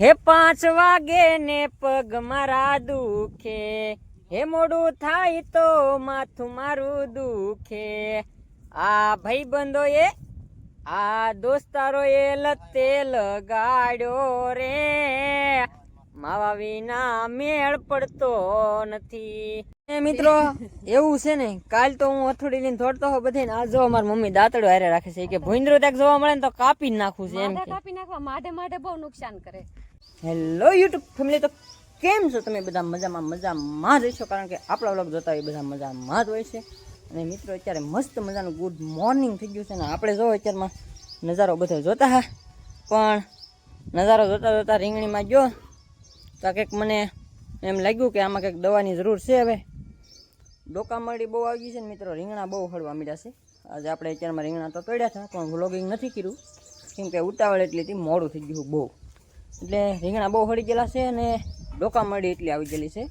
હે 5 વાગે ને પગ મારા દુખે, હે મોડું થાય તો માથું મારું દુખે. આ ભાઈબંધોએ આ દોસ્તારોએ લતે લગાડ્યો રે, માવા વિના મેળ પડતો નથી. મિત્રો એવું છે ને, કાલ તો હું અથોડી લઈને દોડતો હો બધે ને, આ જો મારી મમ્મી દાંતડો હારે રાખે છે કે ભૂંદરો ત્યાં જોવા મળે ને તો કાપી નાખવું છે એમ. કાપી નાખવા માઢે બહુ નુકસાન કરે. હેલો યુટ્યુબ ફેમિલી, તો કેમ છો તમે બધા? મજામાં રહીશો, કારણ કે આપણા વ્લોગ જોતા હોય બધા મજામાં જ હોય છે. અને મિત્રો અત્યારે મસ્ત મજાનું ગુડ મોર્નિંગ થઈ ગયું છે ને આપણે જો અત્યારમાં નજારો બધો જોતા હા, પણ નજારો જોતા રીંગણીમાં ગયો તો કંઈક મને એમ લાગ્યું કે આમાં કંઈક દવાની જરૂર છે. હવે ડોકામરડી બહુ આવી ગઈ છે ને મિત્રો, રીંગણા બહુ હળવા મળ્યા છે. આજે આપણે અત્યારમાં રીંગણા તો તોડ્યા હતા, પણ વ્લોગિંગ નથી કર્યું કેમ કે ઉતાવળ એટલી હતી, મોડું થઈ ગયું બહુ, એટલે રીંગણા બહુ હળી ગયેલા છે અને ડોકામરડી એટલી આવી ગયેલી છે.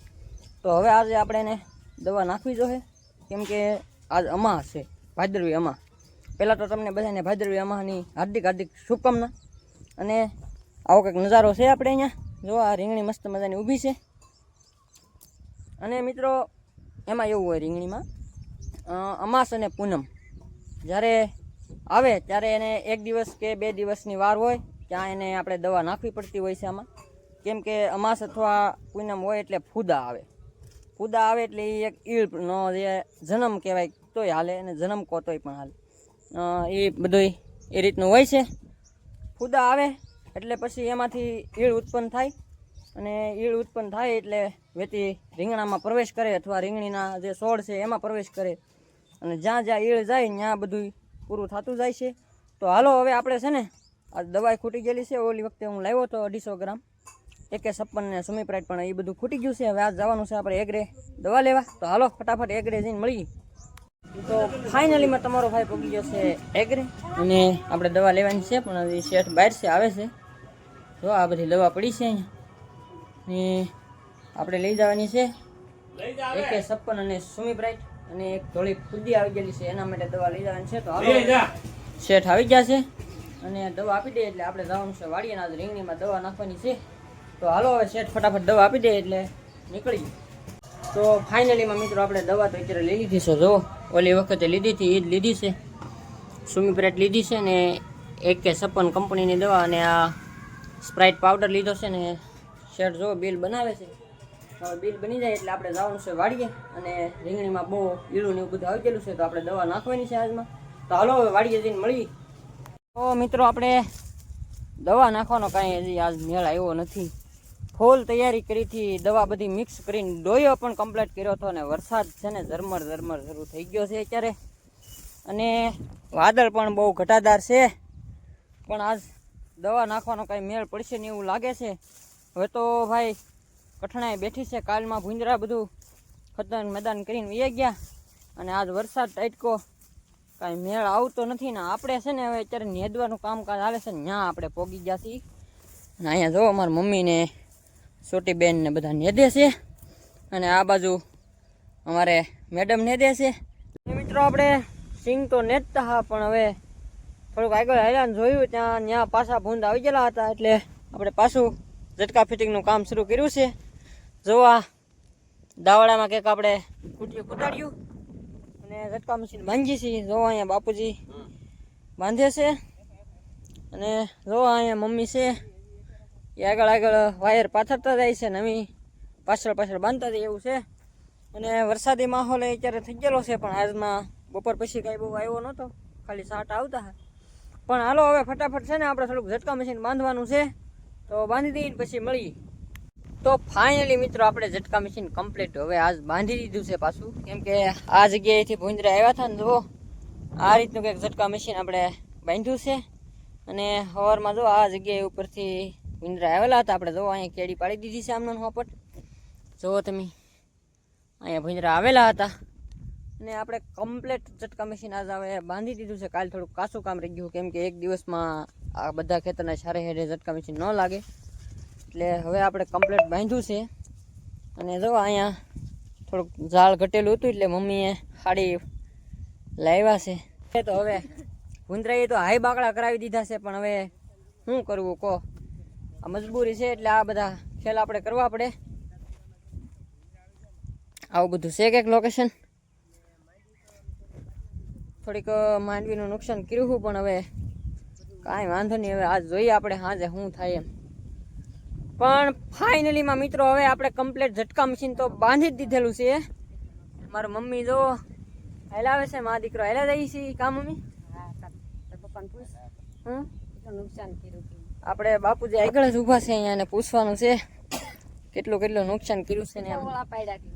તો હવે આજે આપણે એને દવા નાખવી જોઈએ, કેમ કે આજ અમાસ છે, ભાદરવી અમાસ. પહેલાં તો તમને બધાને ભાદરવી અમાસની હાર્દિક શુભકામના. અને આવો કંઈક નજારો છે આપણે અહીંયા જો, આ રીંગણી મસ્ત મજાની ઊભી છે. અને મિત્રો એમાં એવું હોય રીંગણીમાં, અમાસ અને પૂનમ જ્યારે આવે ત્યારે એને 1 દિવસ કે 2 દિવસની વાર હોય ત્યાં એને આપણે દવા નાખવી પડતી હોય છે આમાં. કેમ કે અમાસ અથવા પૂનમ હોય એટલે ફૂદા આવે એટલે એ એક ઈળનો જે જન્મ કહેવાય તોય હાલે, અને જન્મ કહો તોય પણ હાલે. એ બધું એ રીતનું હોય છે. ફૂદા આવે એટલે પછી એમાંથી ઈળ ઉત્પન્ન થાય, અને ઈળ ઉત્પન્ન થાય એટલે વેતી રીંગણામાં પ્રવેશ કરે, અથવા રીંગણીના જે છોડ છે એમાં પ્રવેશ કરે, અને જ્યાં ઈળ જાય ત્યાં બધું પૂરું થતું જાય છે. તો હાલો હવે આપણે છે ને, આ દવાઈ ખૂટી ગયેલી છે. ઓલી વખતે હું લાવ્યો હતો 250 ગ્રામ AK56 ને સુમીપ્રાઇટ, પણ એ બધું ખૂટી ગયું છે. હવે આજ જવાનું છે આપણે એગ્રે દવા લેવા. તો હાલો ફટાફટ એગ્રે જઈને મળીએ. તો ફાઇનલીમાં તમારો ભાઈ પહોંચી ગયો છે એગ્રે, અને આપણે દવા લેવાની છે, પણ હજી શેઠ બહાર છે, આવે છે. જો આ બધી દવા પડી છે અહીંયા, ને આપણે લઈ જવાની છે AK56 અને સુમીપ્રાઇટ, અને એક થોડી ફૂદી આવી ગયેલી છે એના માટે દવા લઈ જવાની છે. તો હાલો શેઠ આવી ગયા છે અને દવા આપી દે એટલે આપણે જવાનું છે વાડીએ, આજ રીંગણીમાં દવા નાખવાની છે. તો હાલો હવે શેઠ ફટાફટ દવા આપી દે એટલે નીકળી. તો ફાઇનલીમાં મિત્રો આપણે દવા તો અત્યારે લઈ લીધી છે. જો ઓલી વખતે લીધી હતી એ જ લીધી છે, સુમીપ્રાઇટ લીધી છે, ને AK56 કંપનીની દવા, અને આ સ્પ્રાઇટ પાવડર લીધો છે. ને શેઠ જો બિલ બનાવે છે. હવે બિલ બની જાય એટલે આપણે જવાનું છે વાડીએ, અને રીંગણીમાં બહુ ઈળું ને એવું બધું આવી ગયેલું છે, તો આપણે દવા નાખવાની છે આજમાં. તો હાલો હવે વાડીએ જઈને મળી. તો મિત્રો આપણે દવા નાખવાનો કાંઈ હજી આજ મેળ આવ્યો નથી. ફૂલ તૈયારી કરી હતી, દવા બધી મિક્સ કરીને ડોયો પણ કમ્પ્લીટ કર્યો હતો, અને વરસાદ છે ને ઝરમર શરૂ થઈ ગયો છે અત્યારે, અને વાદળ પણ બહુ ઘટાદાર છે. પણ આજ દવા નાખવાનો કાંઈ મેળ પડશે ને એવું લાગે છે. હવે તો ભાઈ કઠણાઈ બેઠી છે, કાલમાં ભૂંજરા બધું ખતન મેદાન કરીને વહી ગયા, અને આજ વરસાદ ટાઈટકો કાંઈ મેળ આવતો નથી. ને આપણે છે ને હવે અત્યારે નેદવાનું કામકાજ હાલે છે ને, ત્યાં આપણે પોગી ગયા છીએ. અને અહીંયા જો અમારા મમ્મીને છોટી બેન ને બધા નેદે છે, અને આ બાજુ અમારે મેડમ નેદે છે. મિત્રો આપણે સિંગ તો નેદતા હા, પણ હવે થોડુંક આગળ હાલ્યા જોયું ત્યાં પાછા ભૂંદ આવી ગયેલા હતા, એટલે આપણે પાછું ઝટકા ફિટિંગનું કામ શરૂ કર્યું છે. જો આ દાવડામાં કંઈક આપણે કૂટીયું કૂટાડ્યું અને ઝટકા મશીન બાંધી છે. જો અહીંયા બાપુજી બાંધે છે, અને જો અહીંયા મમ્મી છે એ આગળ વાયર પાથરતા જાય છે, ને અમે પાછળ બાંધતા જાય એવું છે. અને વરસાદી માહોલ અત્યારે થઈ ગયેલો છે, પણ આજમાં બપોર પછી કાંઈ બહુ આવ્યો નહોતો, ખાલી સાટ આવતા હા. પણ હાલો હવે ફટાફટ છે ને આપણે થોડુંક ઝટકા મશીન બાંધવાનું છે, તો બાંધી દઈએ પછી મળીએ. તો ફાઇનલી મિત્રો આપણે ઝટકા મશીન કમ્પ્લીટ હવે આજ બાંધી દીધું છે પાછું, કેમ કે આ જગ્યાએથી ભૂંજરા આવ્યા હતા ને, જો આ રીતનું કંઈક ઝટકા મશીન આપણે બાંધ્યું છે. અને સવારમાં જો આ જગ્યાએ ઉપરથી ભૂંજરા આવેલા હતા, આપણે જો અહીંયા કેડી પાડી દીધી છે આમનો હોપટ. જુઓ તમે અહીંયા ભૂંજરા આવેલા હતા, અને આપણે કમ્પ્લીટ ઝટકા મશીન આજ હવે બાંધી દીધું છે. કાલ થોડુંક કાચું કામ રહી ગયું, કેમ કે 1 દિવસમાં આ બધા ખેતરના સારે હેડે ઝટકા મશીન ન લાગે, એટલે હવે આપણે કમ્પ્લીટ બાંધ્યું છે. અને જો અહીંયા થોડુંક ઝાડ ઘટેલું હતું એટલે મમ્મીએ સાડી લાવ્યા છે. તો હવે ભૂંદરાએ તો હાઈ બાકડા કરાવી દીધા છે, પણ હવે શું કરવું કહો, આ મજબૂરી છે એટલે આ બધા ખેલ આપણે કરવા પડે. આવું બધું છે કંઈક લોકેશન. થોડીક માંડવીનું નુકસાન કર્યું પણ હવે કાંઈ વાંધો નહીં. હવે આજ જોઈએ આપણે સાંજે શું થાય એમ. પણ ફાઇનલીમાં મિત્રો હવે આપણે કમ્પ્લીટ ઝટકા મશીન તો બાંધી જ દીધેલું છે. મારા મમ્મી જો હેલાવે છે, મારા દીકરો હેલા જાય છે. કા મમ્મી? પપ્પાને પૂછ કેટલું નુકસાન કર્યું હતું. આપણે બાપુજી આગળ જ ઊભા છે અહીંયા, ને પૂછવાનું છે કેટલું નુકસાન કર્યું છે ને એમ. ઓળા પાડ્યા કે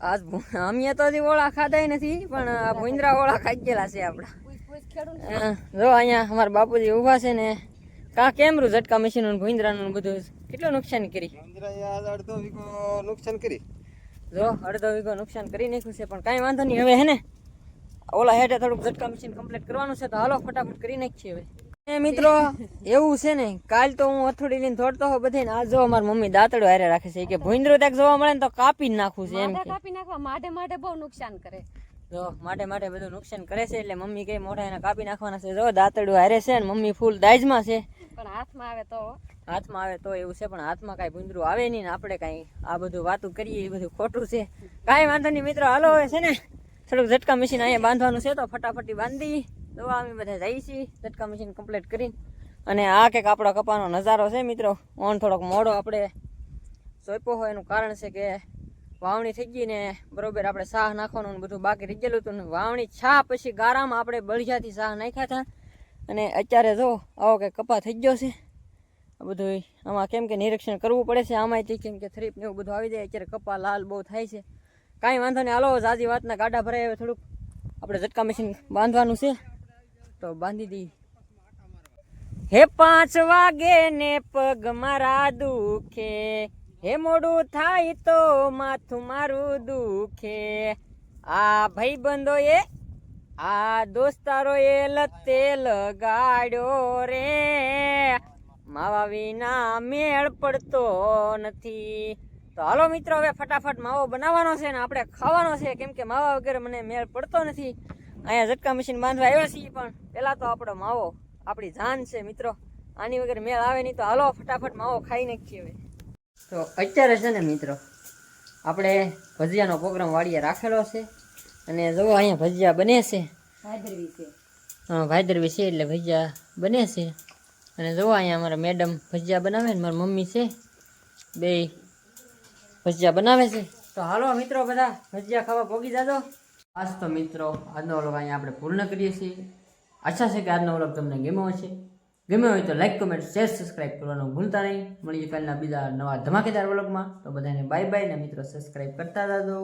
આજ અમે તો હજી ઓળા ખાધાય નથી, પણ આ ભૂંદરા ઓળા ખાઈ ગયેલા છે આપણા. પૂછ ખેડૂત જો અહીંયા અમારા બાપુજી ઊભા છે ને કા કેમરું ઝટકા મશીન ભૂંદરાનું બધું કેટલું નુકસાન કરી. અડધો વીઘો નુકસાન કરી. જો અડધો વીઘો નુકસાન કરી નાખ્યું છે, પણ કાંઈ વાંધો નહીં. હવે હે ને ઓલા હેઠે થોડુંક ઝટકા મશીન કમ્પ્લીટ કરવાનું છે, તો હાલો ફટાફટ કરી નાખીએ હવે. એ મિત્રો એવું છે ને, કાલ તો હું અથોડી લઈને દોડતો હો બધે, આજ જો મારી મમ્મી દાંતડું હારે રાખે છે કે ભૂંદરું ત્યાં જોવા મળે ને તો કાપી જ નાખવું છે એમ માથે કે. કાપી નાખવા માઢે બહુ નુકસાન કરે. જો માટે બધું નુકસાન કરે છે એટલે મમ્મી કઈ મોઢા એને કાપી નાખવાના છે. જો દાંતડું હારે છે ને મમ્મી ફૂલ દાજમાં છે. પણ હાથમાં આવે તો હાથમાં આવે તો એવું છે, પણ હાથમાં કાંઈ ભૂંદરું આવે નહીં ને આપણે કાંઈ આ બધું વાતું કરીએ એ બધું ખોટું છે. કાંઈ વાંધો નહીં મિત્રો, હાલો હવે છે ને થોડુંક ઝટકા મશીન અહીંયા બાંધવાનું છે, તો ફટાફટી બાંધી દવા અમે બધા જઈએ છીએ ઝટકા મશીન કમ્પ્લીટ કરીને. અને આ કંઈક આપણો કપાનો નજારો છે મિત્રો. ઓન થોડોક મોડો આપણે સોંપ્યો હોય એનું કારણ છે કે વાવણી થઈ ગઈ ને બરોબર આપણે શાહ નાખવાનું બધું બાકી રહી ગયેલું હતું ને વાવણી છા પછી ગારામાં આપણે બળિયાથી શાહ નાખ્યા હતા. અને અત્યારે જો આવો કંઈક કપા થઈ ગયો છે. આ બધું આમાં કેમ કે નિરીક્ષણ કરવું પડે છે આમાંયથી, કેમ કે થ્રીપ ને એવું બધું આવી જાય. અત્યારે કપા લાલ બહુ થાય છે. કાંઈ વાંધો નહીં, હાલો જાજી વાતના ગાડા ભરાય. હવે થોડુંક આપણે ઝટકા મશીન બાંધવાનું છે તો બાંધી દઈએ. હે 5 વાગે ને પગ મારા દુખે, હે મોડું થાય તો માથું મારું દુખે. આ ભાઈબંધોએ આ દોસ્તારોએ લતે લગાડ્યો રે, માવા વિના મેળ પડતો નથી. તો હાલો મિત્રો હવે ફટાફટ માવો બનાવવાનો છે ને આપણે ખાવાનો છે, કેમ કે માવા વગેરે મને મેળ પડતો નથી. અહીંયા ઝટકા મશીન બાંધવા આવ્યા છીએ, પણ પહેલાં તો આપણો માવો આપણી જાન છે મિત્રો. આની વગર મેળ આવે નહીં, તો હાલો ફટાફટ માવો ખાઈ નાખીએ હવે. તો અત્યારે છે ને મિત્રો આપણે ભજીયાનો પ્રોગ્રામ વાડીએ રાખેલો છે, અને જુઓ અહીંયા ભજીયા બને છે. ભાદરવી છે. હા ભાદરવી છે એટલે ભજીયા બને છે. અને જુઓ અહીંયા અમારા મેડમ ભજીયા બનાવે ને મારી મમ્મી છે, બે ભજીયા બનાવે છે. તો હાલો મિત્રો બધા ભજીયા ખાવા પોગી જાજો. આજ તો મિત્રો આજનો વ્લોગ અહીંયા આપણે પૂર્ણ કરીએ છીએ. આશા છે કે આજનો વ્લોગ તમને ગમ્યો હશે. ગમ્યો હોય તો લાઈક, કમેન્ટ, શેર, સબસ્ક્રાઈબ કરવાનું ભૂલતા નહીં. મળીએ કાલના બીજા નવા ધમાકેદાર વ્લોગમાં. તો બધાને બાય બાય ને મિત્રો સબસ્ક્રાઈબ કરતા જાજો.